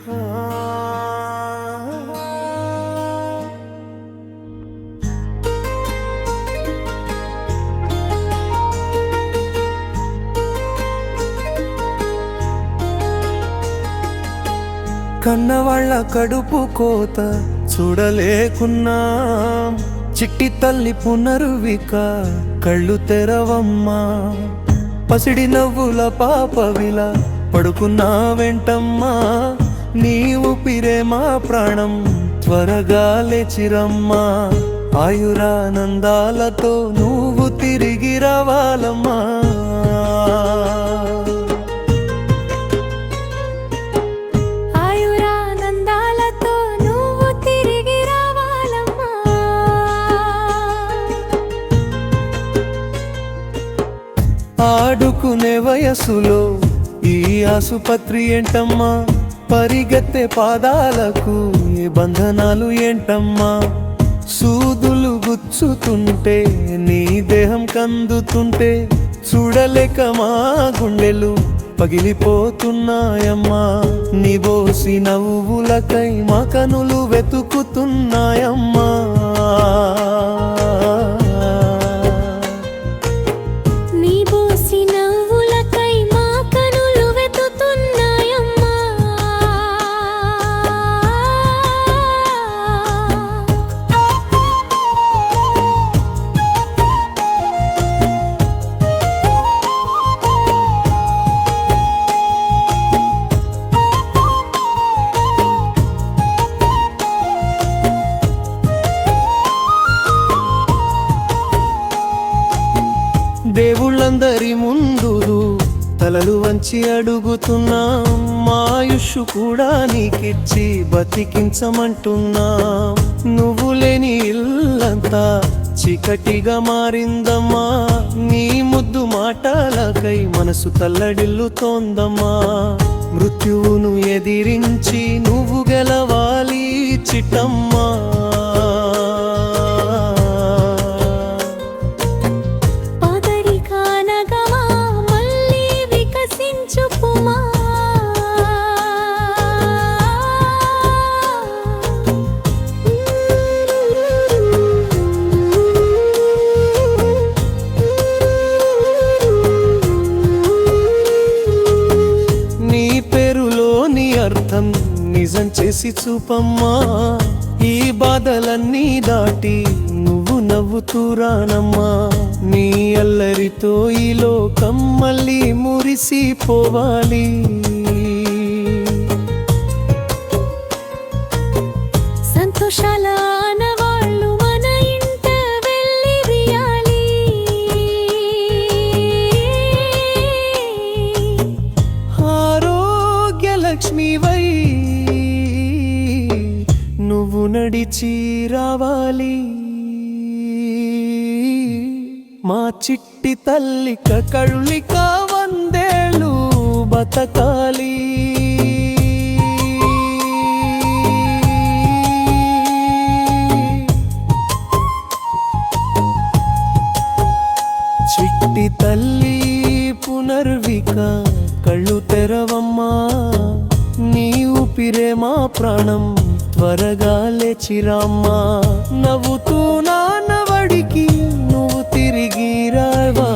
కన్నవాళ్ళ కడుపు కోత చూడలేకున్నా, చిట్టి తల్లి పునరువిక కళ్ళు తెరవమ్మా. పసిడి నవ్వుల పాపవిలా పడుకున్నా వెంటమ్మా, నీ ఊపిరే మా ప్రాణం త్వరగా లేచిరమ్మా. ఆయురానందాలతో నువ్వు తిరిగి రావాలమ్మా. ఆడుకునే వయసులో ఈ ఆసుపత్రి ఏంటమ్మా, పరిగెత్తే పాదాలకు ఏ బంధనాలు ఏంటమ్మా. సూదులు గుచ్చుతుంటే నీ దేహం కందుతుంటే చూడలేక మా గుండెలు పగిలిపోతున్నాయమ్మా. నీ బోసి నవ్వులకై మా కనులు వెతుకుతున్నాయమ్మా. దేవుళ్ళందరి ముందు తలలు వంచి అడుగుతున్నా, మాయుషు కూడా నీకిచ్చి బతికించమంటున్నా. నువ్వు లేని ఇల్లంతా చీకటిగా మారిందమ్మా, నీ ముద్దు మాటలకై మనసు తల్లడిల్లుతోందమ్మా. మృత్యువును ఎదిరించి నువ్వు గెలవాలి చిట్టమ్మా. అర్థం నిజం చేసి చూపమ్మా, ఈ బాధలన్నీ దాటి నువ్వు నవ్వుతూ రానమ్మా. నీ అల్లరితో ఈ లోకం మళ్ళీ మురిసిపోవాలి. సంతోషాల లక్ష్మీవై నువ్వు నడిచి రావాలి. మా చిట్టి తల్లిక కళ్ళిక వందేళ్ళు బతకాలి. చిట్టి తల్లి పునర్విక కళ్ళు తెరవమ్మా, నీ ఊపిరే మా ప్రాణం త్వరగా లేచిరామ్మా. నవ్వుతూ నాన్నవడికి నువ్వు తిరిగి రావా.